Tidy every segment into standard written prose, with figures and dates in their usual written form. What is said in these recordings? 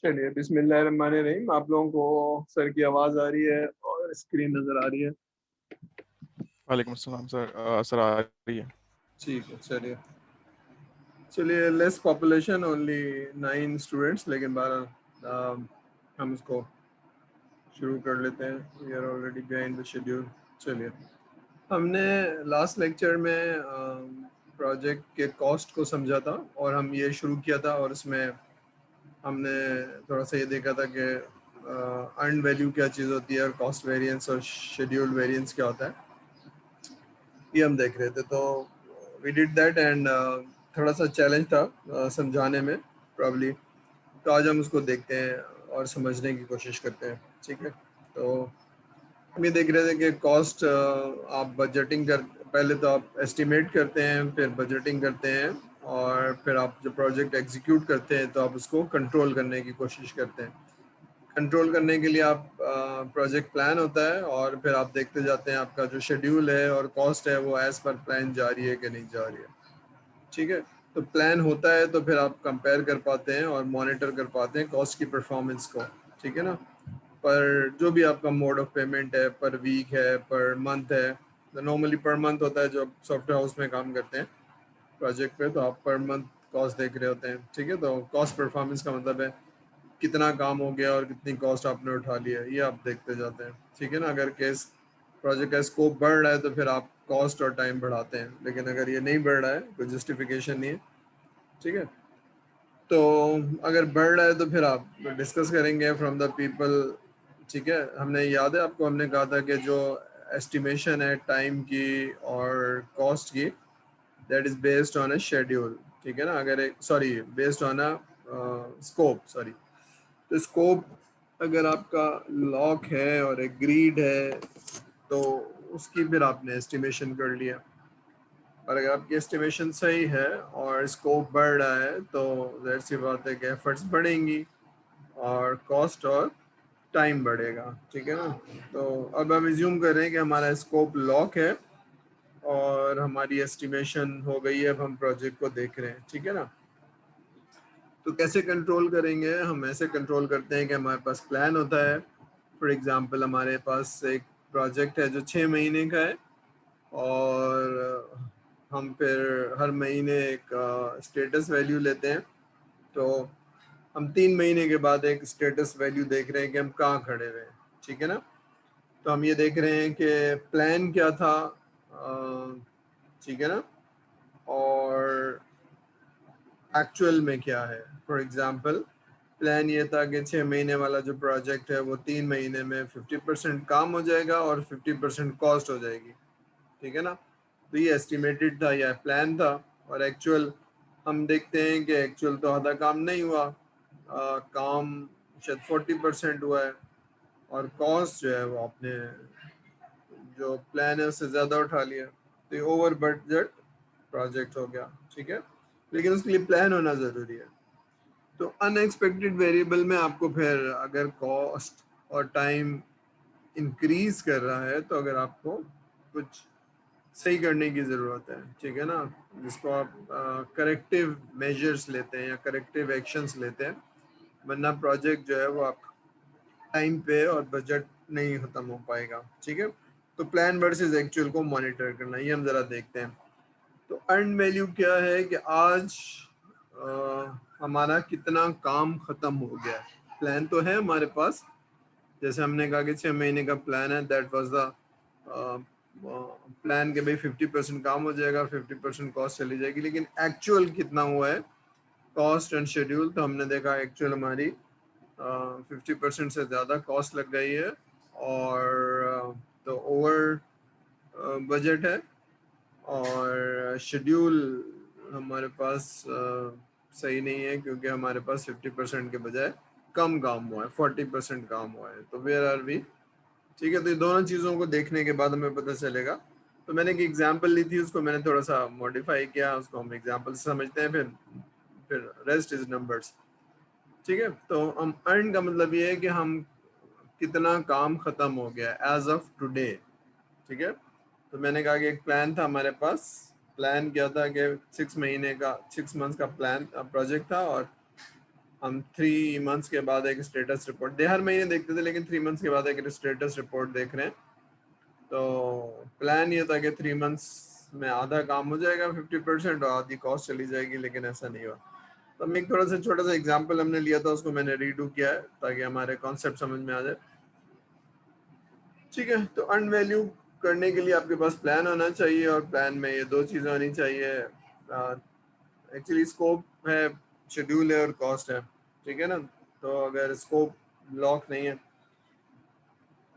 चलिए, बिस्मिल्लाहिर्रहमानिर्रहीम। आप लोगों को सर की आवाज़ आ रही है और स्क्रीन नज़र आ रही है? वालेकुम अस्सलाम सर। सर आ रही है। ठीक है, चलिए चलिए। लेस पॉपुलेशन, ओनली 9 स्टूडेंट्स, लेकिन 12 हम इसको शुरू कर लेते हैं। We are already behind the schedule. चलिए, हमने लास्ट लेक्चर में प्रोजेक्ट के कॉस्ट को समझा था और हम ये शुरू किया था, और इसमें हमने थोड़ा सा ये देखा था कि अर्न वैल्यू क्या चीज़ होती है और कॉस्ट वेरिएंस और शेड्यूल वेरिएंस क्या होता है, ये हम देख रहे थे। तो वी डिड दैट एंड थोड़ा सा चैलेंज था समझाने में प्रॉब्ली। तो आज हम उसको देखते हैं और समझने की कोशिश करते हैं। ठीक है, तो हम ये देख रहे थे कि कॉस्ट आप बजटिंग कर, पहले तो आप एस्टिमेट करते हैं, फिर बजटिंग करते हैं, और फिर आप जब प्रोजेक्ट एग्जीक्यूट करते हैं तो आप उसको कंट्रोल करने की कोशिश करते हैं। कंट्रोल करने के लिए आप प्रोजेक्ट प्लान होता है, और फिर आप देखते जाते हैं आपका जो शेड्यूल है और कॉस्ट है वो एज पर प्लान जा रही है कि नहीं जा रही है। ठीक है, तो प्लान होता है तो फिर आप कंपेयर कर पाते हैं और मॉनिटर कर पाते हैं कॉस्ट की परफॉर्मेंस को। ठीक है ना, पर जो भी आपका मोड ऑफ पेमेंट है, पर वीक है, पर मंथ है, तो नॉर्मली पर मंथ होता है। जो सॉफ्टवेयर हाउस में काम करते हैं प्रोजेक्ट पे, तो आप पर मंथ कॉस्ट देख रहे होते हैं। ठीक है, तो कॉस्ट परफॉर्मेंस का मतलब है कितना काम हो गया और कितनी कॉस्ट आपने उठा ली है, ये आप देखते जाते हैं। ठीक है ना, अगर केस प्रोजेक्ट का स्कोप बढ़ रहा है तो फिर आप कॉस्ट और टाइम बढ़ाते हैं, लेकिन अगर ये नहीं बढ़ रहा है, कोई जस्टिफिकेशन नहीं है। ठीक है, तो अगर बढ़ रहा है तो फिर आप डिस्कस करेंगे फ्रॉम द पीपल। ठीक है, हमने याद है आपको, हमने कहा था कि जो एस्टिमेशन है टाइम की और कॉस्ट की, that is based on a schedule. ठीक है ना, अगर एक sorry based on a scope, sorry. तो स्कोप अगर आपका लॉक है और एग्रीड है तो उसकी फिर आपने एस्टिमेशन कर लिया, और अगर आपकी एस्टिमेशन सही है और स्कोप बढ़ रहा है तो जाहिर सी बात है कि एफर्ट्स बढ़ेंगी और कॉस्ट और टाइम बढ़ेगा। ठीक है ना, तो अब हम एज्यूम कर रहे हैं कि हमारा स्कोप लॉक है और हमारी एस्टिमेशन हो गई है, अब हम प्रोजेक्ट को देख रहे हैं। ठीक है ना, तो कैसे कंट्रोल करेंगे? हम ऐसे कंट्रोल करते हैं कि हमारे पास प्लान होता है। फॉर एग्जांपल, हमारे पास एक प्रोजेक्ट है जो 6 महीने का है, और हम फिर हर महीने एक स्टेटस वैल्यू लेते हैं। तो हम 3 महीने के बाद एक स्टेटस वैल्यू देख रहे हैं कि हम कहाँ खड़े हुए हैं। ठीक है ना, तो हम ये देख रहे हैं कि प्लान क्या था, ठीक है ना, और एक्चुअल में क्या है। फॉर एग्जांपल, प्लान ये था कि 6 महीने वाला जो प्रोजेक्ट है वो 3 महीने में 50% काम हो जाएगा और 50% कॉस्ट हो जाएगी। ठीक है ना, तो ये एस्टिमेटेड था या प्लान था, और एक्चुअल हम देखते हैं कि एक्चुअल तो आधा काम नहीं हुआ, काम शायद 40% हुआ है, और कॉस्ट जो है वो आपने जो प्लान है उससे ज़्यादा उठा लिया, तो ये ओवर बजट प्रोजेक्ट हो गया। ठीक है, लेकिन उसके लिए प्लान होना ज़रूरी है। तो अनएक्सपेक्टेड वेरिएबल में आपको फिर अगर कॉस्ट और टाइम इंक्रीज कर रहा है तो अगर आपको कुछ सही करने की ज़रूरत है। ठीक है ना, जिसको आप करेक्टिव मेजर्स लेते हैं या करेक्टिव एक्शंस लेते हैं, वरना प्रोजेक्ट जो है वो आप टाइम पे और बजट नहीं ख़त्म हो पाएगा। ठीक है, तो प्लान वर्सेस एक्चुअल को मॉनिटर करना, ये हम ज़रा देखते हैं। तो अर्न वैल्यू क्या है कि आज हमारा कितना काम ख़त्म हो गया है। प्लान तो है हमारे पास, जैसे हमने कहा कि 6 महीने का प्लान है, दैट वाज द प्लान के भाई 50% काम हो जाएगा, 50% कॉस्ट चली जाएगी, लेकिन एक्चुअल कितना हुआ है कॉस्ट एंड शेड्यूल, तो हमने देखा एक्चुअल हमारी 50% से ज़्यादा कॉस्ट लग गई है, और तो ओवर बजट है, और शेड्यूल हमारे पास सही नहीं है क्योंकि हमारे पास 50% के बजाय कम काम हुआ है, 40% काम हुआ है। तो वेयर आर वी? ठीक है, तो ये दोनों चीज़ों को देखने के बाद हमें पता चलेगा। तो मैंने एक एग्जांपल ली थी, उसको मैंने थोड़ा सा मॉडिफाई किया, उसको हम एग्जांपल से समझते हैं, फिर रेस्ट इज नंबर्स। ठीक है, तो हम अर्न का मतलब ये है कि हम कितना काम खत्म हो गया एज ऑफ टुडे। ठीक है, तो मैंने कहा कि एक प्लान था हमारे पास। प्लान क्या था कि 6 महीने का, 6 मंथ्स का प्लान प्रोजेक्ट था, और हम 3 मंथ्स के बाद एक स्टेटस रिपोर्ट हर महीने देखते थे, लेकिन 3 मंथ्स के बाद एक स्टेटस रिपोर्ट देख रहे हैं। तो प्लान ये था कि 3 मंथ्स में आधा काम हो जाएगा 50% और आधी कॉस्ट चली जाएगी, लेकिन ऐसा नहीं हुआ। तो हम एक थोड़ा सा छोटा सा एग्जांपल हमने लिया था, उसको मैंने रीडू किया है ताकि हमारे कॉन्सेप्ट समझ में आ जाए। ठीक है, तो अर्न वैल्यू करने के लिए आपके पास प्लान होना चाहिए, और प्लान में ये दो चीज़ें होनी चाहिए। एक्चुअली स्कोप है, शेड्यूल है और कॉस्ट है। ठीक है ना, तो अगर स्कोप लॉक नहीं है,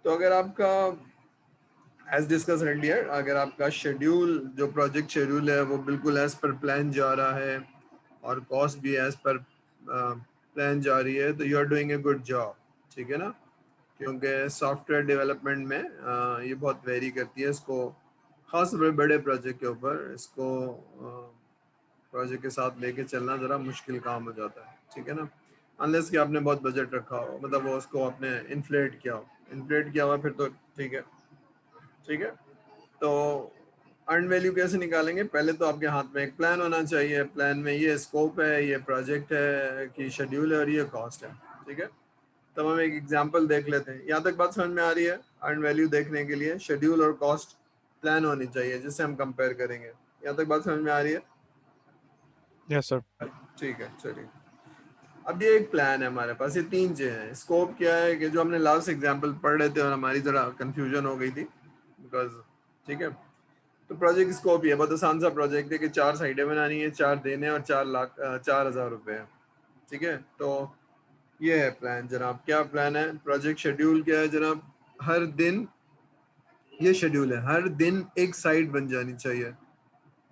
तो अगर आपका एज डिस्कस अर्लियर, अगर आपका शेड्यूल जो प्रोजेक्ट शेड्यूल है वो बिल्कुल एज पर प्लान जा रहा है और कॉस्ट भी एज पर प्लान जा रही है, तो you are doing a good job. ठीक है ना, क्योंकि सॉफ्टवेयर डेवलपमेंट में ये बहुत वेरी करती है। इसको खास तौर पर बड़े प्रोजेक्ट के ऊपर इसको प्रोजेक्ट के साथ लेके चलना ज़रा मुश्किल काम हो जाता है। ठीक है ना, अनलेस कि आपने बहुत बजट रखा हो, मतलब वो उसको आपने इन्फ्लेट किया हो। इन्फ्लेट किया हुआ फिर तो ठीक है। ठीक है, तो अर्न वैल्यू कैसे निकालेंगे? पहले तो आपके हाथ में एक प्लान होना चाहिए। प्लान में ये स्कोप है, ये प्रोजेक्ट है कि शेड्यूल है और ये कॉस्ट है। ठीक है, तो हम एक एग्जांपल देख लेते हैं। यहाँ तक बात समझ में आ रही है? अर्न वैल्यू देखने के लिए शेड्यूल और कॉस्ट प्लान होनी चाहिए जिससे हम कंपेयर करेंगे। यहाँ तक बात समझ में आ रही है? Yes sir. ठीक है, चलिए। अब ये एक प्लान है हमारे पास, ये तीन चीजें हैं। स्कोप क्या है कि जो हमने लास्ट एग्जांपल पढ़ रहे थे और हमारी जरा कंफ्यूजन हो गई थी बिकॉज, ठीक है, तो प्रोजेक्ट स्कोप ये बहुत आसान सा प्रोजेक्ट है कि 4 साइडें बनानी है, 4 दिन है और 4,000 रुपए है। ठीक है, तो ये है प्लान जनाब। क्या प्लान है? प्रोजेक्ट शेड्यूल क्या है जनाब? हर दिन, ये शेड्यूल है, हर दिन एक साइड बन जानी चाहिए।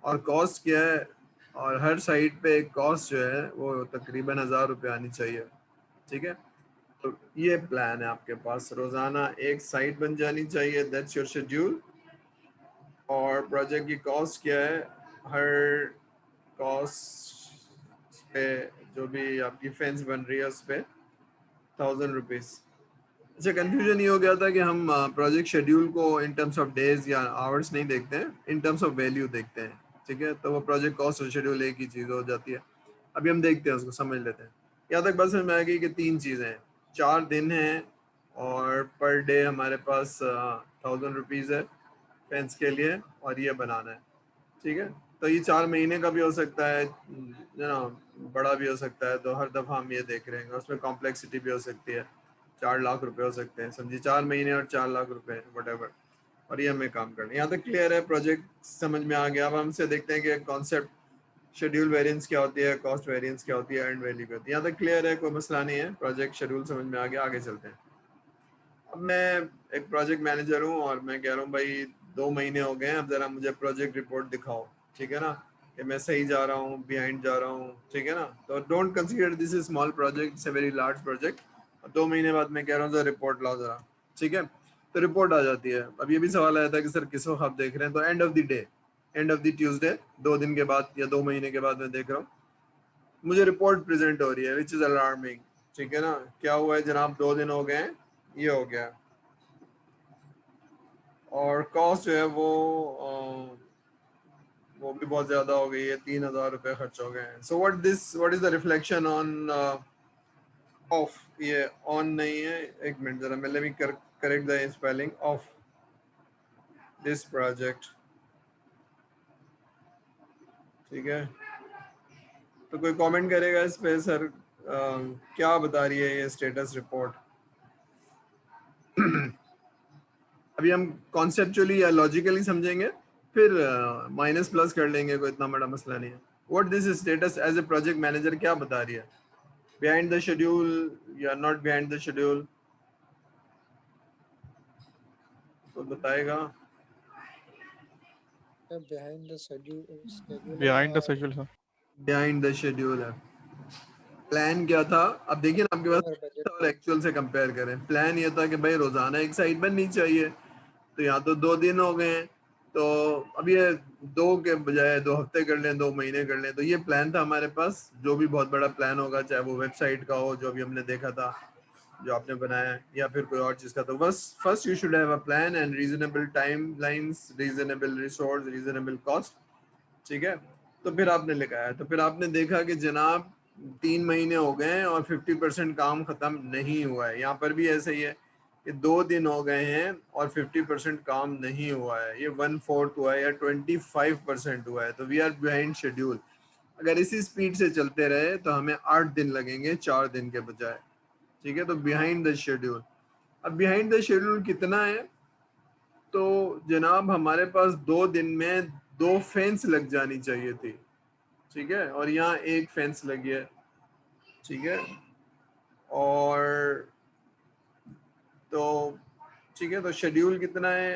और कॉस्ट क्या है? और हर साइड पे एक कॉस्ट जो है वो तकरीबन 1,000 रुपये आनी चाहिए। ठीक है, तो ये प्लान है आपके पास। रोजाना एक साइट बन जानी चाहिए, दैट्स योर शेड्यूल। और प्रोजेक्ट की कॉस्ट क्या है? हर कॉस्ट पे जो भी आपकी फेंस बन रही है उस पे 1,000 रुपीज। अच्छा, कंफ्यूजन ये हो गया था कि हम प्रोजेक्ट शेड्यूल को इन टर्म्स ऑफ डेज या आवर्स नहीं देखते हैं, इन टर्म्स ऑफ वैल्यू देखते हैं। ठीक है, तो वो प्रोजेक्ट कॉस्ट और शेड्यूल एक ही चीज हो जाती है। अभी हम देखते हैं, उसको समझ लेते हैं। यहाँ तक बस समझ में आ गई कि तीन चीजें हैं। 4 दिन हैं और पर डे हमारे पास 1,000 रुपीज है फेंस के लिए, और ये बनाना है। ठीक है, तो ये 4 महीने का भी हो सकता है ना, बड़ा भी हो सकता है। तो हर दफा हम ये देख रहे हैं, उसमें कॉम्प्लेक्सिटी भी हो सकती है। 4 लाख रुपए हो सकते हैं, समझिए 4 महीने और 4 लाख रुपए, वट। और ये हमें काम करना है। यहाँ तक क्लियर है? प्रोजेक्ट समझ में आ गया। अब हमसे देखते हैं कि कॉन्सेप्ट शेड्यूल वेरिएंस क्या होती है, कॉस्ट वेरिएंस क्या होती है, अर्न वैल्यू क्या होती है। यहाँ तक क्लियर है? कोई मसला नहीं है? प्रोजेक्ट शेड्यूल समझ में आ गया, आगे चलते हैं। अब मैं एक प्रोजेक्ट मैनेजर हूँ और मैं कह रहा हूँ भाई 2 महीने हो गए हैं, अब जरा मुझे प्रोजेक्ट रिपोर्ट दिखाओ। ठीक है ना, कि मैं सही जा रहा हूँ, बिहाइंड जा रहा हूँ। ठीक है ना, तो don't consider this is small project, it's a very large project. 2 महीने बाद मैं कह रहा हूँ सर रिपोर्ट लाओ जरा। ठीक है, तो रिपोर्ट आ जाती है। अब ये भी सवाल आया था कि सर किस वक्त आप देख रहे हैं? तो end of the day, end of the Tuesday, 2 दिन के बाद या 2 महीने के बाद मैं देख रहा हूँ, मुझे रिपोर्ट प्रेजेंट हो रही है, विच इज अलार्मिंग। ठीक है ना, क्या हुआ है जनाब? 2 दिन हो गए हैं, ये हो गया। और कॉस्ट जो है वो भी बहुत ज्यादा हो गई है, 3,000 रुपये खर्च हो गए हैं। So what is the reflection on off? ये ऑन नहीं है, एक मिनट जरा, मैं let me correct the spelling of this project. ठीक है, तो कोई कमेंट करेगा इस पे? सर क्या बता रही है ये स्टेटस रिपोर्ट? अभी हम कॉन्सेप्चुअली या लॉजिकली समझेंगे, फिर माइनस प्लस कर लेंगे, कोई इतना बड़ा मसला नहीं है। What this status as a project manager क्या बता रही है? Behind the schedule or not behind the schedule? तो बताएगा। behind the schedule behind the or schedule sir. Behind the schedule है। प्लान क्या था? अब देखिए ना, आपके over budget. पास और एक्चुअल से कंपेयर करें। प्लान ये था कि भाई रोजाना एक साइड बननी चाहिए, तो यहाँ तो 2 दिन हो गए हैं। तो अब ये 2 के बजाय 2 हफ्ते कर लें, 2 महीने कर लें, तो ये प्लान था हमारे पास। जो भी बहुत बड़ा प्लान होगा, चाहे वो वेबसाइट का हो जो अभी हमने देखा था, जो आपने बनाया है, या फिर कोई और चीज का, तो बस first you should have a plan and reasonable time lines, reasonable resource, reasonable cost. ठीक है, तो फिर आपने लिखा है, तो फिर आपने देखा कि जनाब 3 महीने हो गए हैं और 50% काम खत्म नहीं हुआ है। यहाँ पर भी ऐसा ही है कि 2 दिन हो गए हैं और 50% काम नहीं हुआ है, ये 1/4 हुआ है या 25% हुआ है, तो वी आर बिहाइंड शेड्यूल। अगर इसी स्पीड से चलते रहे तो हमें 8 दिन लगेंगे 4 दिन के बजाय। ठीक है, तो बिहाइंड द शेड्यूल। अब बिहाइंड द शेड्यूल कितना है, तो जनाब हमारे पास 2 दिन में 2 फेंस लग जानी चाहिए थी। ठीक है, और यहाँ एक फेंस लगी है। ठीक है, और तो ठीक है, तो शेड्यूल कितना है,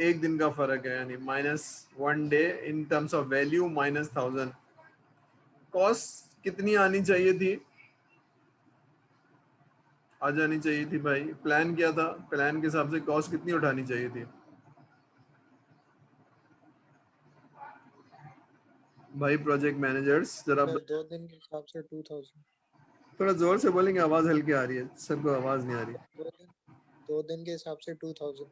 एक दिन का फर्क है, यानी -1 day in terms of value -1000। Cost कितनी आनी चाहिए थी, आ जानी चाहिए थी भाई। प्लान क्या था, प्लान के हिसाब से कॉस्ट कितनी उठानी चाहिए थी भाई प्रोजेक्ट मैनेजर्स, जरा सर 2 दिन के हिसाब से 2000। थोड़ा जोर से बोलेंगे, आवाज हल्की आ रही है, सर को आवाज नहीं आ रही। 2 दिन के हिसाब से 2000।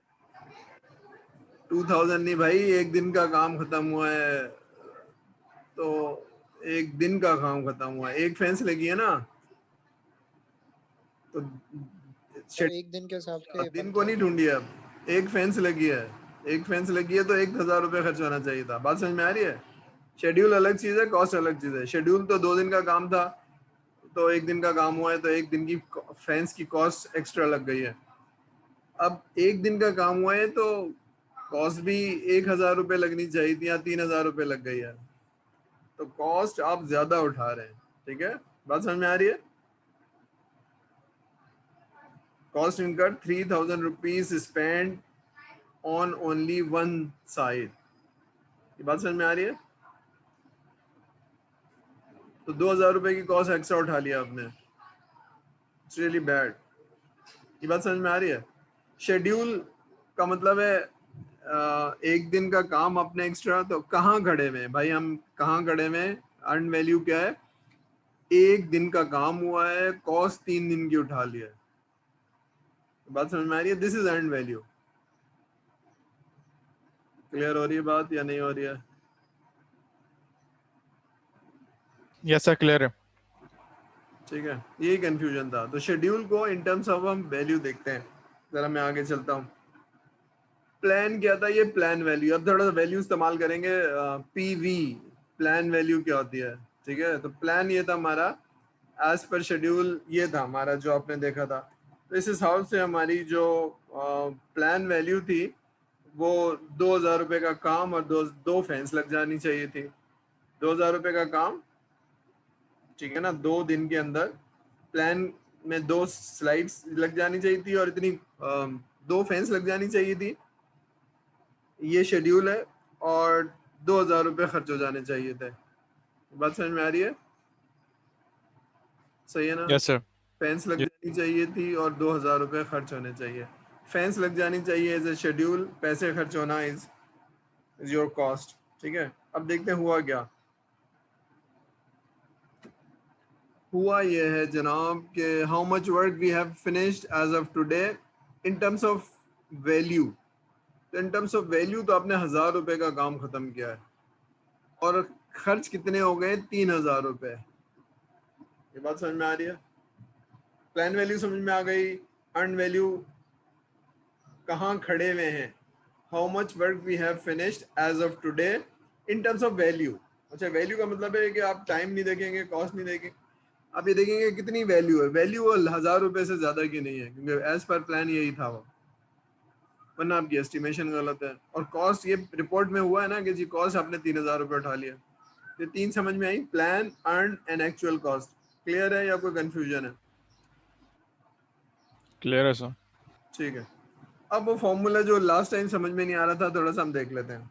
2000 नहीं भाई, एक दिन का काम खत्म हुआ है, तो एक दिन का काम खत्म हुआ है, एक फेंस लगी है ना, तो सर एक दिन के हिसाब से दिन को बनता है नहीं ना। ढूंढी। अब एक फेंस लगी है, एक फेंस लगी है तो 1000 रुपये खर्च होना चाहिए था। बात समझ में आ रही है। शेड्यूल अलग चीज है, कॉस्ट अलग चीज है। शेड्यूल तो 2 दिन का काम था, तो एक दिन का काम हुआ है, तो एक दिन की फेंस की कॉस्ट एक्स्ट्रा लग गई है। अब एक दिन का काम हुआ है तो कॉस्ट भी 1000 रुपये लगनी चाहिए थी, या 3000 रुपये लग गई है, तो कॉस्ट आप ज्यादा उठा रहे हैं। ठीक है, बात समझ में आ रही है। Cost incur 3000 rupees spend on only one side. ये बात समझ में आ रही है। तो 2000 रुपये की कॉस्ट एक्स्ट्रा उठा लिया आपने, इट्स रियली बैड। ये बात समझ में आ रही है। शेड्यूल का मतलब है एक दिन का काम अपने एक्स्ट्रा, तो कहाँ खड़े हुए हैं भाई, हम कहाँ खड़े हुए हैं। अर्न वैल्यू क्या है, एक दिन का काम हुआ है, कॉस्ट 3 दिन की उठा लिया है। बात समझ में आ रही है, this is earn value. Clear हो रही है बात या नहीं हो रही है। यस सर, क्लियर है। ठीक है, यही कंफ्यूजन था। तो शेड्यूल को इन टर्म्स ऑफ हम वैल्यू देखते हैं। जरा मैं आगे चलता हूँ। प्लान क्या था, ये प्लान वैल्यू। अब थोड़ा सा वैल्यू इस्तेमाल करेंगे। पीवी प्लान वैल्यू क्या होती है। ठीक है, तो प्लान ये था हमारा, एज पर शेड्यूल ये था हमारा जो आपने देखा था। तो इस हिसाब से हमारी जो प्लान वैल्यू थी वो 2000 रुपये का काम और दो फैंस लग जानी चाहिए थी। 2000 रुपये का काम, ठीक है ना, 2 दिन के अंदर प्लान में 2 स्लाइड्स लग जानी चाहिए थी और इतनी 2 फैंस लग जानी चाहिए थी। ये शेड्यूल है, और 2000 रुपये खर्च हो जाने चाहिए थे। बात समझ में आ रही है, सही है ना। Yes sir. फैंस लग जानी चाहिए थी और 2000 रुपये खर्च होने चाहिए। फैंस लग जानी चाहिए एज ए शेड्यूल, पैसे खर्च होना इज योर कॉस्ट। ठीक है, अब देखते हैं हुआ क्या। हुआ ये है जनाब कि how much work we have finished as of today in terms of value. तो इन टर्म्स ऑफ वैल्यू तो आपने 1000 रुपये का काम खत्म किया है, और खर्च कितने हो गए, 3000 रुपये। ये बात समझ में आ रही है। प्लान वैल्यू समझ में आ गई। अर्न वैल्यू कहाँ खड़े हुए हैं, how much work we have finished as of today in terms of value. अच्छा, वैल्यू का मतलब है कि आप टाइम नहीं देखेंगे, कॉस्ट नहीं देखेंगे, आप ये देखेंगे कितनी वैल्यू है। वैल्यू वो 1000 रुपये से ज्यादा की नहीं है, क्योंकि एज पर प्लान यही था वो, वरना आपकी एस्टिमेशन गलत है। और कॉस्ट ये रिपोर्ट में हुआ है ना कि जी कॉस्ट आपने 3000 रुपये उठा लिया। ये 3 समझ में आई, plan, earn and actual cost. Clear है या कोई कंफ्यूजन है। क्लियर है सर। ठीक है, अब वो फॉर्मूला जो लास्ट टाइम समझ में नहीं आ रहा था, थोड़ा सा हम देख लेते हैं।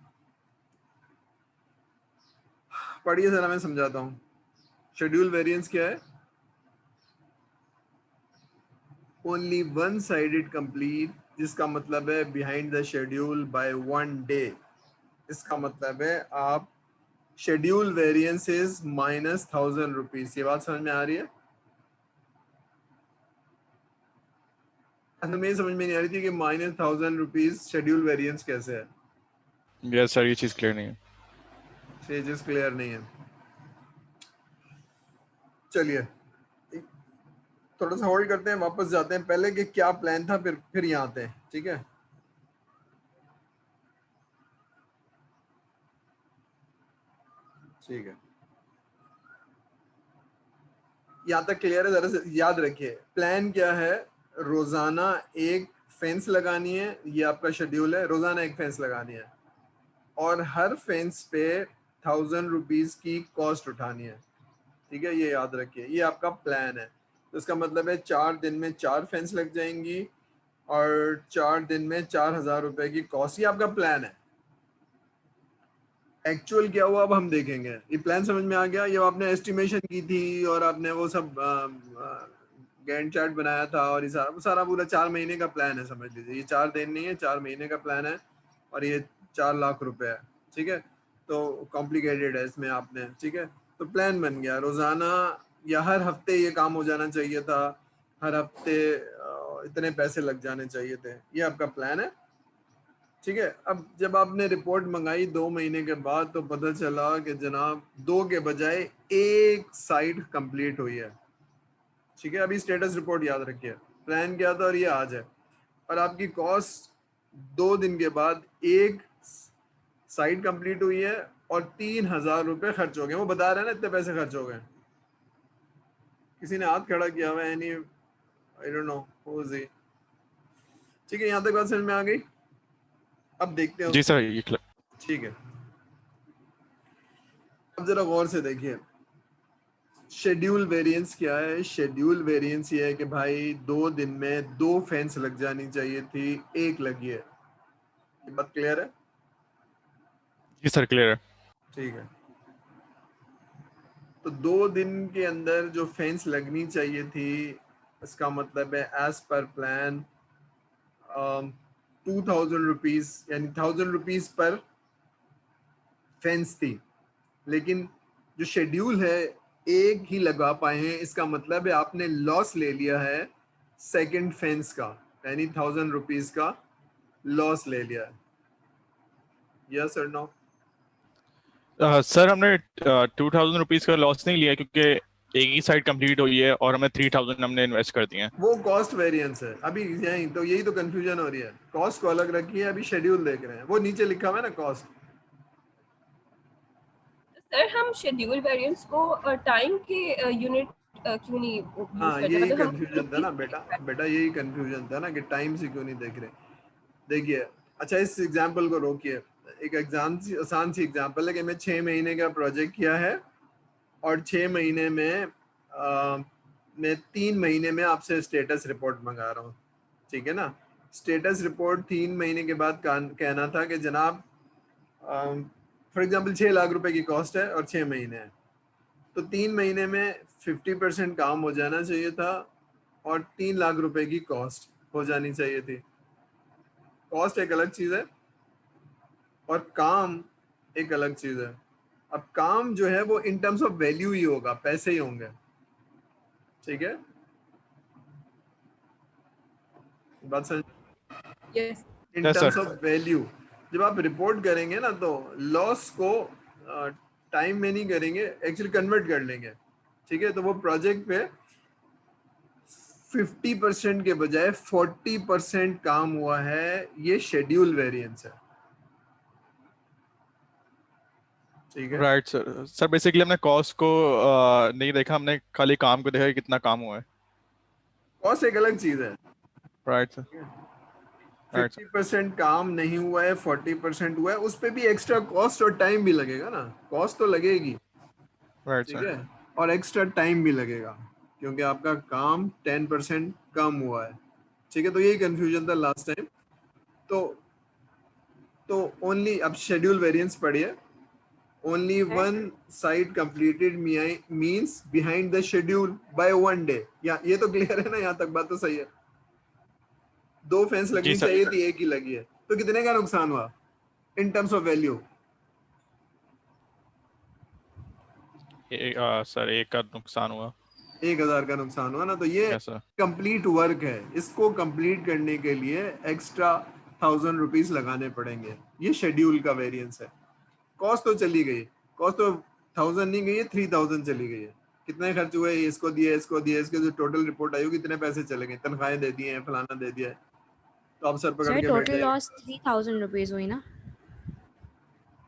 पढ़िए जरा, मैं समझाता हूँ। शेड्यूल वेरिएंस क्या है, ओनली वन साइडेड कंप्लीट, जिसका मतलब है behind the schedule by 1 day. इसका मतलब है आप शेड्यूल वेरिएंस इज -1000 रुपीज। ये बात समझ में आ रही है। हमें समझ में नहीं आ रही थी कि -1000 रुपीज शेड्यूल वेरिएंस कैसे है। यस सर, ये चीज़ क्लियर नहीं है। ये चीज क्लियर नहीं है। चलिए थोड़ा सा होल्ड करते हैं, वापस जाते हैं पहले कि क्या प्लान था, फिर यहाँ आते हैं, ठीक है। ठीक है, यहाँ तक क्लियर है? जरा से याद रखिए प्लान क्या है। रोजाना एक फेंस लगानी है, ये आपका शेड्यूल है, रोजाना एक फेंस लगानी है और हर फेंस पे 1000 रुपीज की कॉस्ट उठानी है, ठीक है, ये याद रखिए, ये आपका प्लान है। तो इसका मतलब है 4 दिन में 4 फेंस लग जाएंगी और 4 दिन में 4000 रुपए की कॉस्ट, ये आपका प्लान है। एक्चुअल क्या हुआ अब हम देखेंगे। ये प्लान समझ में आ गया? ये आपने एस्टिमेशन की थी और आपने वो सब गैंट चार्ट बनाया था और ये सारा पूरा 4 महीने का प्लान है, समझ लीजिए। ये 4 दिन नहीं है, 4 महीने का प्लान है और ये 4 लाख रुपए है, ठीक है। तो कॉम्प्लिकेटेड है इसमें आपने, ठीक है। तो प्लान बन गया, रोजाना या हर हफ्ते ये काम हो जाना चाहिए था, हर हफ्ते इतने पैसे लग जाने चाहिए थे, ये आपका प्लान है, ठीक है। अब जब आपने रिपोर्ट मंगाई 2 महीने के बाद तो पता चला कि जनाब 2 के बजाय 1 साइट कंप्लीट हुई है, ठीक है। अभी स्टेटस रिपोर्ट याद रखिए, प्लान क्या था और ये आज है, और आपकी कॉस्ट 2 दिन के बाद 1 साइट कंप्लीट हुई है और 3000 रुपए खर्च हो गए। वो बता रहे हैं ना इतने पैसे खर्च हो गए। किसी ने हाथ खड़ा किया हुआ है, any I don't know who is he, ठीक है। यहाँ तक बात समझ में आ गई? अब देखते हैं जी सर, ये ठीक है। अब जरा गौर से देखिए शेड्यूल वेरिएंस क्या है। शेड्यूल वेरिएंस ये है कि भाई 2 दिन में 2 फेंस लग जानी चाहिए थी, 1 लगी है। ये बात क्लियर है? जी सर क्लियर है। ठीक है, तो 2 दिन के अंदर जो फेंस लगनी चाहिए थी, इसका मतलब है एज पर प्लान 2000 रुपीज यानी 1000 रुपीज पर फेंस थी, लेकिन जो शेड्यूल है 1 ही लगा पाए हैं। इसका मतलब है आपने लॉस ले लिया है सेकंड फेंस का, यानी 1000 रुपीज का लॉस ले लिया है। यस और नो? सर हमने 2000 रुपीज का लॉस नहीं लिया क्योंकि एक ही साइड कंप्लीट हुई है और हमें 3000 हमने इन्वेस्ट कर दिए हैं। वो कॉस्ट वेरिएंस है अभी, यही तो कंफ्यूजन हो रही है। कॉस्ट को अलग रखी है, अभी शेड्यूल देख रहे हैं, वो नीचे लिखा हुआ है ना कॉस्ट। सर हम शेड्यूल वेरिएंस को टाइम के यूनिट क्यों नहीं यूज हाँ, करते? यही मतलब हम कंफ्यूजन था ना बेटा यही कंफ्यूजन था ना कि टाइम से क्यों नहीं देख रहे। देखिए, अच्छा इस एग्जांपल को रोकिए। एक आसान सी एग्जांपल है कि मैं 6 महीने का प्रोजेक्ट किया है और 6 महीने में मैं 3 महीने में आपसे स्टेटस रिपोर्ट मंगा रहा हूँ, ठीक है ना। स्टेटस रिपोर्ट 3 महीने के बाद कहना था कि जनाब फॉर एग्जांपल 6 लाख रुपए की कॉस्ट है और 6 महीने है, तो 3 महीने में 50% काम हो जाना चाहिए था और 3 लाख रुपए की कॉस्ट हो जानी चाहिए थी। कॉस्ट एक अलग चीज है और काम एक अलग चीज है। अब काम जो है वो इन टर्म्स ऑफ वैल्यू ही होगा, पैसे ही होंगे, ठीक है। बात समझ? Yes in Yes, terms sir. Of value जब आप रिपोर्ट करेंगे ना तो लॉस को टाइम में नहीं करेंगे, एक्चुअली कन्वर्ट कर लेंगे, ठीक है। तो वो प्रोजेक्ट पे 50% के बजाय 40% काम हुआ है, ये शेड्यूल वेरिएंस है, ठीक है। Right sir. सर बेसिकली हमने कॉस्ट को नहीं देखा, हमने खाली काम को देखा कि कितना काम हुआ है। कॉस्ट एक अलग चीज है। Right sir. Right sir. 50% काम नहीं हुआ है, 40% हुआ है, उस पे भी एक्स्ट्रा कॉस्ट और टाइम भी लगेगा ना। कॉस्ट तो लगेगी, राइट ठीक सर। है, और एक्स्ट्रा टाइम भी लगेगा क्योंकि आपका काम 10% कम हुआ है, ठीक है। तो यही कंफ्यूजन था लास्ट टाइम। तो ओनली अब शेड्यूल वेरिएंस पढ़िए। Only one site completed means behind the schedule by 1 day. या ये तो क्लियर है ना? यहाँ तक बात तो सही है। 2 फेंस जी लगनी सर। चाहिए थी, 1 ही लगी है, तो कितने का नुकसान हुआ इन टर्म्स ऑफ वैल्यू? सर 1 का नुकसान हुआ। 1000 का नुकसान हुआ ना। तो ये यस सर। कंप्लीट वर्क है, इसको कंप्लीट करने के लिए एक्स्ट्रा 1000 रुपीज लगाने पड़ेंगे। ये शेड्यूल का वेरिएंस है। कॉस्ट तो चली गई, कॉस्ट तो 1000 नहीं गई है, 3000 चली गई है, कितने खर्च हुए, इसको दिए, इसको दिए, इसके जो टोटल रिपोर्ट आई होगी कितने पैसे चले गए, तनख्वाहें दे दिए हैं, फलाना दे दिया है, तो आप सर पकड़ सर के बैठ टोटल जाएंगे। लॉस 3000 रुपीज हुई ना?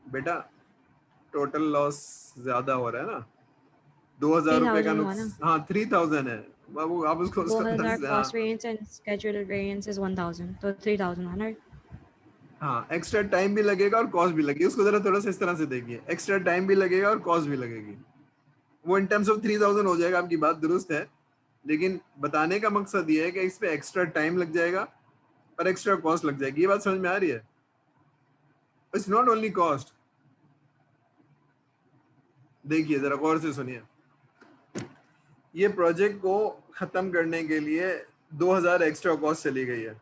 बेटा टोटल लॉस ज्यादा हो रहा है ना, 2000 रुपए का 3000 हुआ ना? नुकसान। हाँ 3000 है बाबू, आप उसको उसका 2000 अंदर cost variance and schedule variance is 1000, तो 3000 हुआ ना? हाँ एक्स्ट्रा टाइम भी लगेगा और कॉस्ट भी लगेगी, उसको जरा थोड़ा सा इस तरह से देखिए, एक्स्ट्रा टाइम भी लगेगा और कॉस्ट भी लगेगी, वो इन टर्म्स ऑफ 3000 हो जाएगा, आपकी बात दुरुस्त है, लेकिन बताने का मकसद ये है कि इस पे एक्स्ट्रा टाइम लग जाएगा और एक्स्ट्रा कॉस्ट लग जाएगी। ये बात समझ में आ रही है? It's not only cost. देखिए जरा गौर से सुनिए, ये प्रोजेक्ट को खत्म करने के लिए 2000 एक्स्ट्रा कॉस्ट चली गई है,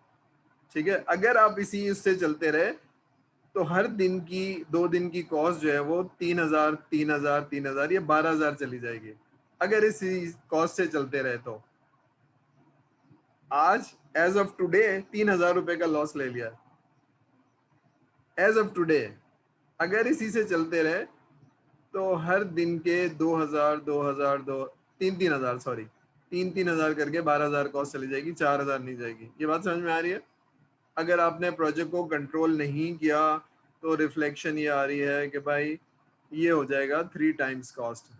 ठीक है। अगर आप इसी उससे चलते रहे तो हर दिन की 2 दिन की कॉस्ट जो है वो 3000 3000 3000 ये 12000 चली जाएगी अगर इसी कॉस्ट से चलते रहे तो। आज एज ऑफ टुडे 3000 रुपए का लॉस ले लिया एज ऑफ टुडे। अगर इसी से चलते रहे तो हर दिन के 2000 2000 3000 सॉरी 3000 करके 12000 कॉस्ट चली जाएगी, 4000 नहीं जाएगी। ये बात समझ में आ रही है? अगर आपने प्रोजेक्ट को कंट्रोल नहीं किया तो रिफ्लेक्शन ये आ रही है कि भाई ये हो जाएगा 3 टाइम्स कॉस्ट।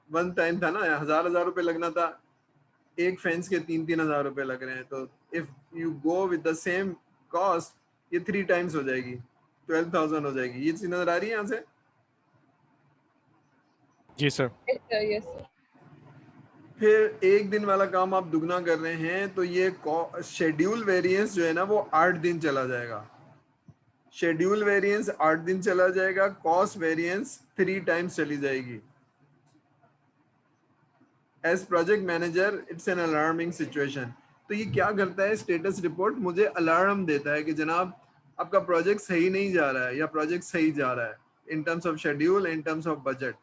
1 टाइम था ना 1000 रुपए लगना था, एक फेंस के 3000 रुपए लग रहे हैं, तो if you go with the same cost ये 3 टाइम्स हो जाएगी, 12000 हो जाएगी। ये चीज नजर आ रही है यहाँ से? जी sir. Yes, sir. Yes, sir. फिर एक दिन वाला काम आप दुगना कर रहे हैं तो ये शेड्यूल वेरिएंस जो है ना वो 8 दिन चला जाएगा। शेड्यूल वेरिएंस 8 दिन चला जाएगा, कॉस्ट वेरिएंस 3 टाइम्स चली जाएगी। As project manager it's an alarming situation. तो ये क्या करता है, स्टेटस रिपोर्ट मुझे अलार्म देता है कि जनाब आपका प्रोजेक्ट सही नहीं जा रहा है या प्रोजेक्ट सही जा रहा है इन terms of schedule, in terms of budget.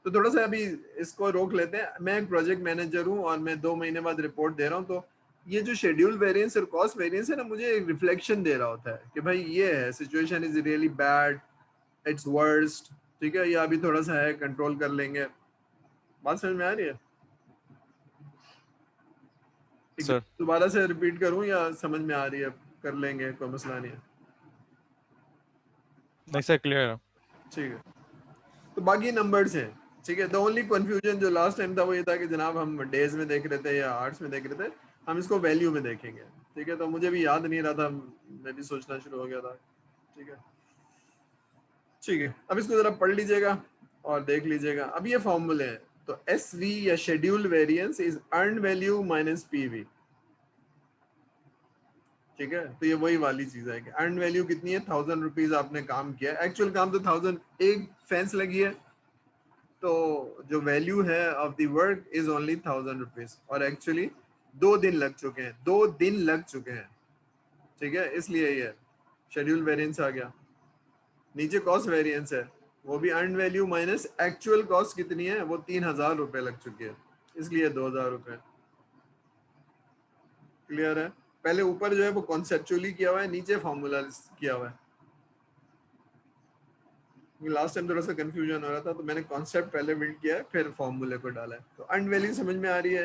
तो थोड़ा सा अभी इसको रोक लेते हैं। मैं एक प्रोजेक्ट मैनेजर हूँ और मैं 2 महीने बाद रिपोर्ट दे रहा हूँ, तो ये जो शेड्यूल वेरिएंस और कॉस्ट वेरिएंस है ना, मुझे एक रिफ्लेक्शन दे रहा होता है कि भाई ये है, situation is really bad, its worst, ठीक है, ये अभी थोड़ा सा है, कंट्रोल कर लेंगे। बात समझ में आ रही है? सर दोबारा से रिपीट करूं या समझ में आ रही है? कर लेंगे, कोई मसला नहीं है। नहीं सर क्लियर है। ठीक है, तो बाकी नंबर्स हैं, ठीक है। द ओनली कंफ्यूजन जो लास्ट टाइम था वो ये था कि जनाब हम डेज में देख रहे थे या आवर्स में देख रहे थे, हम इसको वैल्यू में देखेंगे, ठीक है। तो मुझे भी याद नहीं रहा था, मैं भी सोचना शुरू हो गया था, ठीक है। ठीक है, अब इसको जरा पढ़ लीजिएगा और देख लीजिएगा। अब ये फॉर्मूले हैं, तो एस वी या schedule variance is earn value minus P V, ठीक है। तो ये वही वाली चीज है कि अर्न वैल्यू कितनी है, 1000 रुपीज आपने काम किया, एक्चुअल काम तो 1000, एक फेंस लगी है, तो जो वैल्यू है of the work is only 1000 rupees, और एक्चुअली 2 दिन लग चुके हैं, 2 दिन लग चुके हैं, ठीक है। इसलिए ये शेड्यूल वेरिएंस आ गया। नीचे कॉस्ट वेरिएंस है, वो भी earn value minus actual cost कितनी है, वो 3000 रुपए लग चुकी है, इसलिए 2000 रुपए। क्लियर है? पहले ऊपर जो है वो कॉन्सेप्चुअली किया हुआ है, नीचे फॉर्मूला किया हुआ है। लास्ट टाइम थोड़ा सा कंफ्यूजन हो रहा था, तो मैंने कॉन्सेप्ट पहले बिल्ड किया है, फिर फॉर्मूले को डाला है। तो अर्न वैल्यू समझ में आ रही है।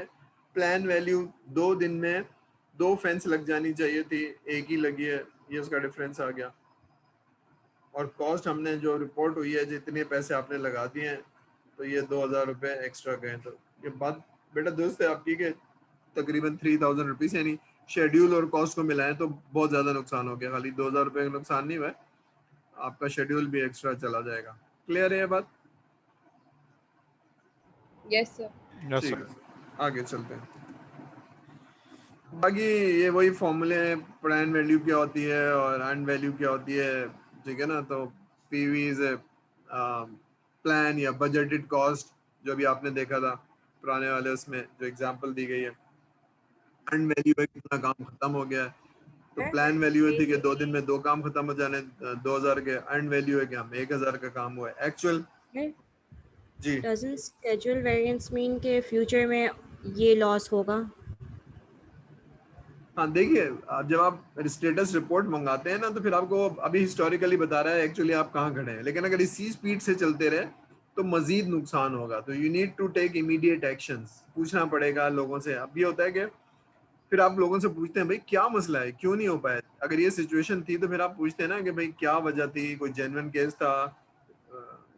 प्लान वैल्यू 2 दिन में 2 फेंस लग जानी चाहिए थी, एक ही लगी है, ये उसका डिफरेंस आ गया। और कॉस्ट हमने जो रिपोर्ट हुई है, जितने पैसे आपने लगा दिए हैं, तो ये 2000 रुपये एक्स्ट्रा गए। तो ये बात बेटा दोस्त है आपकी कि तकरीबन 3000 रुपीज, यानी शेड्यूल और कॉस्ट को मिलाएं तो बहुत ज्यादा नुकसान हो गया। खाली 2000 रुपये का नुकसान नहीं हुआ है, आपका शेड्यूल भी एक्स्ट्रा चला जाएगा। क्लियर है ये बात? Yes, sir. यस ठीक सर। है, आगे चलते हैं। बाकी ये वही फॉर्मूले हैं, प्लान वैल्यू क्या होती है और अर्न वैल्यू क्या होती है, ठीक है ना। तो पीवी इज ए प्लान या बजटेड कॉस्ट, जो भी आपने देखा था पुराने वाले उसमें जो एग्जांपल दी गई है। अर्न वैल्यू है कितना काम खत्म हो गया है, तो प्लान वैल्यू है कि 2 दिन में 2 काम खत्म हो जाने 2000 के। अर्न वैल्यू है कि हम 1000 का काम हुआ है एक्चुअल। जी डजंट स्केड्यूल वेरिएंस मीन के फ्यूचर में ये लॉस होगा? हाँ देखिए, जब आप स्टेटस रिपोर्ट मंगाते हैं ना, तो फिर आपको अभी हिस्टोरिकली बता रहा है एक्चुअली आप कहाँ खड़े हैं। लेकिन अगर इसी स्पीड से चलते रहे तो मजीद नुकसान होगा। तो you need to take immediate actions, पूछना पड़ेगा लोगों से। अब ये होता है कि फिर आप लोगों से पूछते हैं भाई क्या मसला है, क्यों नहीं हो पाया। अगर ये सिचुएशन थी तो फिर आप पूछते हैं ना कि भाई क्या वजह थी, कोई जेन्युइन केस था,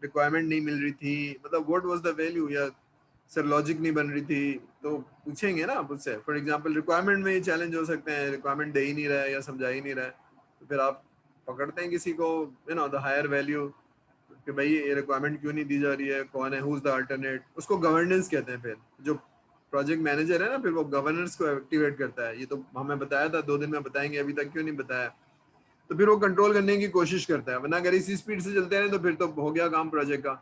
रिक्वायरमेंट नहीं मिल रही थी, मतलब व्हाट वाज द वैल्यू, या सर लॉजिक नहीं बन रही थी, तो पूछेंगे ना आप उससे। फॉर एग्जांपल रिक्वायरमेंट में ये चैलेंज हो सकते हैं, रिक्वायरमेंट दे ही नहीं रहा है या समझा ही नहीं रहा है, तो फिर आप पकड़ते हैं किसी को, you know the higher value, कि भाई ये रिक्वायरमेंट क्यों नहीं दी जा रही है, कौन है, हु इज द अल्टरनेट। उसको गवर्नेंस कहते हैं। फिर जो प्रोजेक्ट मैनेजर है ना, फिर वो गवर्नेंस को एक्टिवेट करता है। ये तो हमें बताया था, 2 दिन में बताएंगे, अभी तक क्यों नहीं बताया। तो फिर वो कंट्रोल करने की कोशिश करता है, वरना अगर इसी स्पीड से चलते हैं तो फिर तो हो गया काम प्रोजेक्ट का।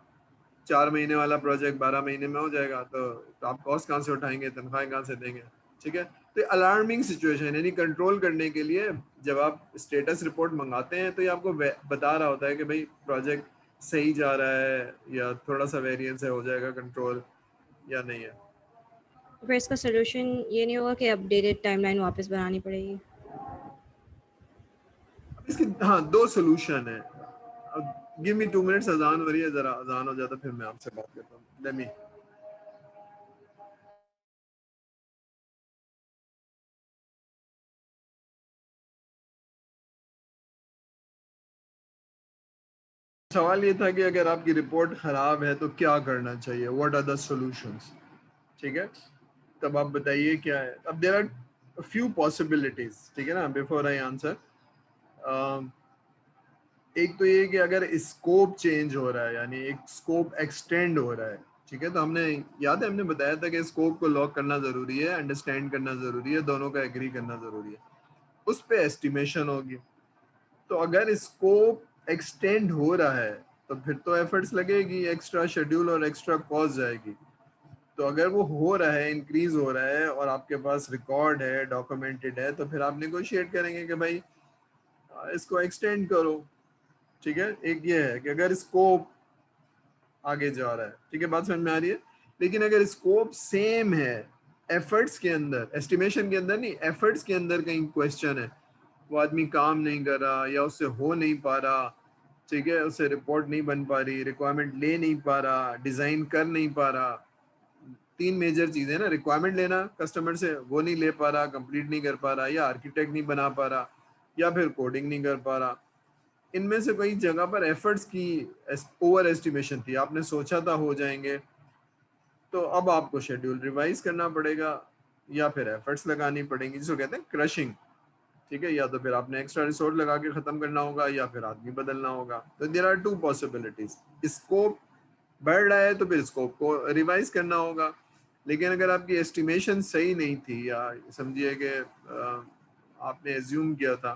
4 महीने वाला प्रोजेक्ट 12 महीने में हो जाएगा, तो आप कॉस्ट कहाँ से उठाएंगे, तनख्वाहें कहाँ से देंगे। ठीक है, तो अलार्मिंग सिचुएशन, यानी कंट्रोल करने के लिए जब आप स्टेटस रिपोर्ट मंगाते हैं तो ये आपको बता रहा होता है कि भाई प्रोजेक्ट सही जा रहा है या थोड़ा सा वेरिएंस है, हो जाएगा कंट्रोल या नहीं है। फिर इसका सोल्यूशन ये नहीं होगा कि अपडेटेड टाइमलाइन वापस बनानी पड़ेगी? अब इसके हाँ 2 सोल्यूशन है। अब गिव मी 2 मिनट्स, अजान हो रही है, जरा अजान हो जाता फिर मैं आपसे बात करता हूँ। लेट मी सवाल ये था कि अगर आपकी रिपोर्ट खराब है तो क्या करना चाहिए, व्हाट आर द सॉल्यूशंस। ठीक है, तब आप बताइए क्या है। अब देयर आर फ्यू पॉसिबिलिटीज, ठीक है ना, बिफोर आई आंसर। एक तो ये कि अगर स्कोप चेंज हो रहा है, यानी एक स्कोप एक्सटेंड हो रहा है, ठीक है, तो हमने याद है हमने बताया था कि स्कोप को लॉक करना जरूरी है, अंडरस्टैंड करना जरूरी है, दोनों का एग्री करना जरूरी है, उस पे एस्टिमेशन होगी। तो अगर स्कोप एक्सटेंड हो रहा है तो फिर तो एफर्ट्स लगेगी, एक्स्ट्रा शेड्यूल और एक्स्ट्रा कॉस्ट जाएगी। तो अगर वो हो रहा है, इंक्रीज हो रहा है और आपके पास रिकॉर्ड है, डॉक्यूमेंटेड है, तो फिर आप नेगोशिएट करेंगे कि भाई इसको एक्सटेंड करो। ठीक है, एक ये है कि अगर स्कोप आगे जा रहा है, ठीक है, बात समझ में आ रही है। लेकिन अगर स्कोप सेम है, एफर्ट्स के अंदर, एस्टिमेशन के अंदर नहीं, एफर्ट्स के अंदर कहीं क्वेश्चन है, वो आदमी काम नहीं कर रहा या उससे हो नहीं पा रहा, ठीक है, उससे रिपोर्ट नहीं बन पा रही, रिक्वायरमेंट ले नहीं पा रहा, डिजाइन कर नहीं पा रहा। 3 मेजर चीजें ना, रिक्वायरमेंट लेना कस्टमर से, वो नहीं ले पा रहा, कंप्लीट नहीं कर पा रहा, या आर्किटेक्ट नहीं बना पा रहा, या फिर कोडिंग नहीं कर पा रहा। इनमें से कोई जगह पर एफर्ट्स की ओवर एस्टिमेशन थी, आपने सोचा था हो जाएंगे, तो अब आपको शेड्यूल रिवाइज करना पड़ेगा या फिर एफर्ट्स लगानी पड़ेंगी, जिसको कहते हैं क्रशिंग। ठीक है, या तो फिर आपने एक्स्ट्रा रिसोर्स लगा के खत्म करना होगा या फिर आदमी बदलना होगा। तो देयर आर 2 पॉसिबिलिटीज। स्कोप बढ़ रहा है तो फिर स्कोप को रिवाइज करना होगा। लेकिन अगर आपकी एस्टिमेशन सही नहीं थी, या समझिए कि आपने एज्यूम किया था,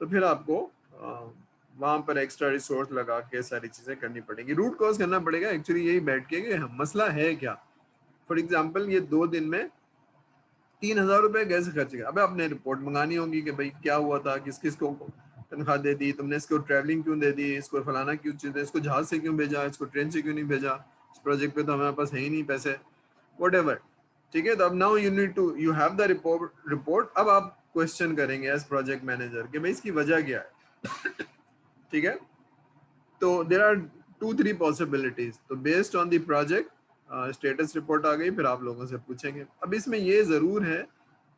तो फिर आपको वहां पर एक्स्ट्रा रिसोर्स लगा के सारी चीजें करनी पड़ेंगी, रूट कॉज करना पड़ेगा एक्चुअली, यही बैठ के कि मसला है क्या। फॉर एग्जाम्पल ये 2 दिन में 3,000 रुपए कैसे खर्च गए। अब आपने रिपोर्ट मंगानी होगी कि भाई क्या हुआ था, किस किस को तनख्वाह दे दी तुमने, इसको ट्रैवलिंग क्यों दे दी, इसको फलाना क्यों चीज, इसको जहाज से क्यों भेजा, इसको ट्रेन से क्यों नहीं भेजा, इस प्रोजेक्ट पे तो हमारे पास है ही नहीं पैसे, वट। ठीक है, तो अब now you need to, you have the report. अब आप क्वेश्चन करेंगे एज प्रोजेक्ट मैनेजर कि भाई इसकी वजह क्या है। ठीक है, तो देर आर 2-3 पॉसिबिलिटीज। तो based on the project status report आ गई, फिर आप लोगों से पूछेंगे। अब इसमें ये जरूर है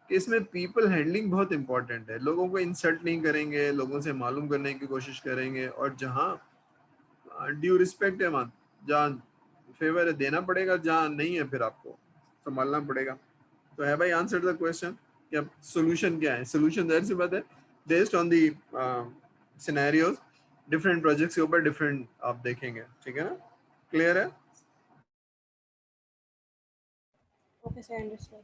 कि इसमें पीपल हैंडलिंग बहुत इंपॉर्टेंट है, लोगों को इंसल्ट नहीं करेंगे, लोगों से मालूम करने की कोशिश करेंगे, और जहाँ ड्यू रिस्पेक्ट है वहाँ, जहाँ फेवर है देना पड़ेगा, जहाँ नहीं है फिर आपको संभालना पड़ेगा। तो है भाई आंसर द क्वेश्चन, कि अब सोल्यूशन क्या है। सोल्यूशन जाहिर सी बात है, based on the scenarios, different projects के ऊपर डिफरेंट आप देखेंगे। ठीक है ना, क्लियर है। Okay sir, understood.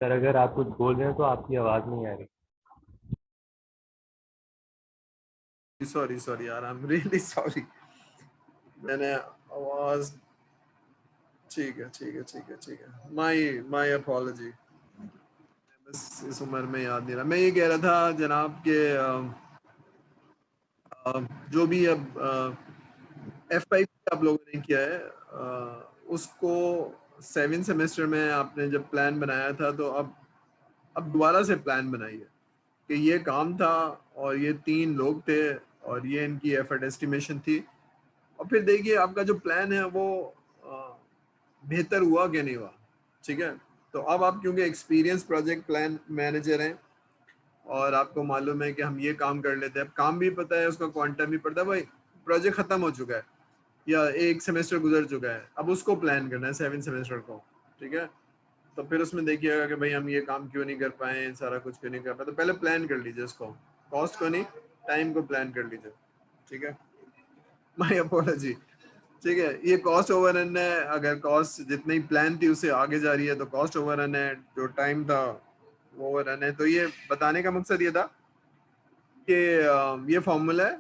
सर अगर आप कुछ बोल रहे हो तो आपकी आवाज़ नहीं आ रही। सॉरी यार, आई एम रियली सॉरी, मैंने आवाज, ठीक है, माय अपॉलजी, बस इस उम्र में याद नहीं रहा। मैं ये कह रहा था जनाब के जो भी अब F5 आप लोगों ने किया है, उसको 7 सेमेस्टर में आपने जब प्लान बनाया था, तो अब दोबारा से प्लान बनाइए कि ये काम था और ये 3 लोग थे और ये इनकी एफर्ट एस्टिमेशन थी, और फिर देखिए आपका जो प्लान है वो बेहतर हुआ कि नहीं हुआ। ठीक है, तो अब आप क्योंकि एक्सपीरियंस प्रोजेक्ट प्लान मैनेजर हैं और आपको मालूम है कि हम ये काम कर लेते हैं, अब काम भी पता है, उसका क्वांटम भी पता है, भाई प्रोजेक्ट खत्म हो चुका है या एक सेमेस्टर गुजर चुका है, अब उसको प्लान करना है 7 सेमेस्टर को। ठीक है, तो फिर उसमें देखिएगा कि भाई हम ये काम क्यों नहीं कर पाए, सारा कुछ क्यों नहीं कर पाए, तो पहले प्लान कर लीजिए उसको, कॉस्ट को नहीं, टाइम को प्लान कर लीजिए। ठीक है, माय अपॉलजी। ठीक है, ये कॉस्ट ओवररन है, अगर कॉस्ट जितनी प्लान थी उससे आगे जा रही है तो कॉस्ट ओवररन है, जो टाइम था वो ओवररन है। तो ये बताने का मकसद ये था कि ये फॉर्मूला है।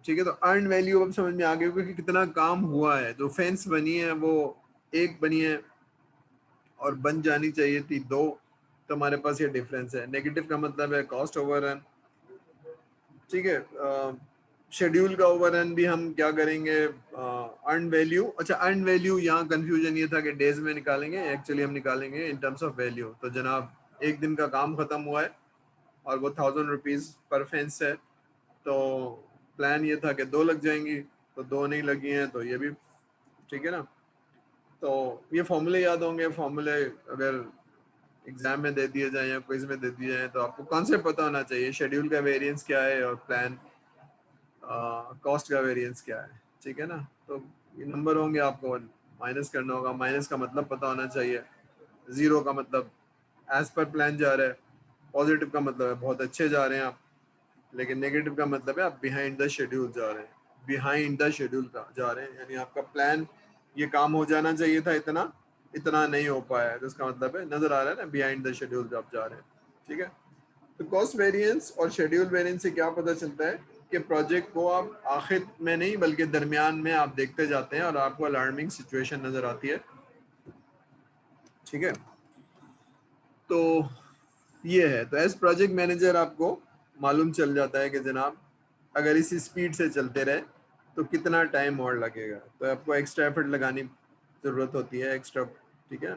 ठीक है, तो अर्न वैल्यू अब समझ में आ गई होगी कि कितना काम हुआ है। जो फेंस बनी है वो 1 बनी है और बन जानी चाहिए थी 2, तो हमारे पास ये डिफरेंस है। नेगेटिव का मतलब है कॉस्ट ओवररन। ठीक है, शेड्यूल का ओवररन भी हम क्या करेंगे, अर्न वैल्यू। अच्छा, अर्न वैल्यू यहाँ कंफ्यूजन ये था कि डेज में निकालेंगे, एक्चुअली हम निकालेंगे इन टर्म्स ऑफ वैल्यू। तो जनाब 1 दिन का काम खत्म हुआ है और वो 1000 रुपीज़ पर फेंस है, तो प्लान ये था कि 2 लग जाएंगी, तो 2 नहीं लगी हैं, तो ये भी ठीक है ना। तो ये फॉर्मूले याद होंगे, फॉर्मूले अगर एग्जाम में दे दिए जाए या क्विज में दे दिए जाए तो आपको कॉन्सेप्ट पता होना चाहिए, शेड्यूल का वेरिएंस क्या है और प्लान कॉस्ट का वेरिएंस क्या है। ठीक है ना, तो ये नंबर होंगे, आपको माइनस करना होगा, माइनस का मतलब पता होना चाहिए, जीरो का मतलब एज पर प्लान जा रहा है, पॉजिटिव का मतलब है बहुत अच्छे जा रहे हैं आप, लेकिन नेगेटिव का मतलब है आप बिहाइंड द शेड्यूल जा रहे हैं, बिहाइंड द शेड्यूल का जा रहे हैं, यानी आपका प्लान ये काम हो जाना चाहिए था, इतना नहीं हो पाया है, तो इसका मतलब है नजर आ रहा है ना बिहाइंड द शेड्यूल आप जा रहे हैं। ठीक है, तो कॉस्ट वेरिएंस और शेड्यूल वेरिएंस से क्या पता चलता है कि प्रोजेक्ट को आप आखिर में नहीं बल्कि दरमियान में आप देखते जाते हैं और आपको अलार्मिंग सिचुएशन नजर आती है। ठीक है, तो ये है, तो एज प्रोजेक्ट मैनेजर आपको मालूम चल जाता है कि जनाब अगर इसी स्पीड से चलते रहे तो कितना टाइम और लगेगा, तो आपको एक्स्ट्रा एफर्ट लगानी ज़रूरत होती है, एक्स्ट्रा। ठीक है,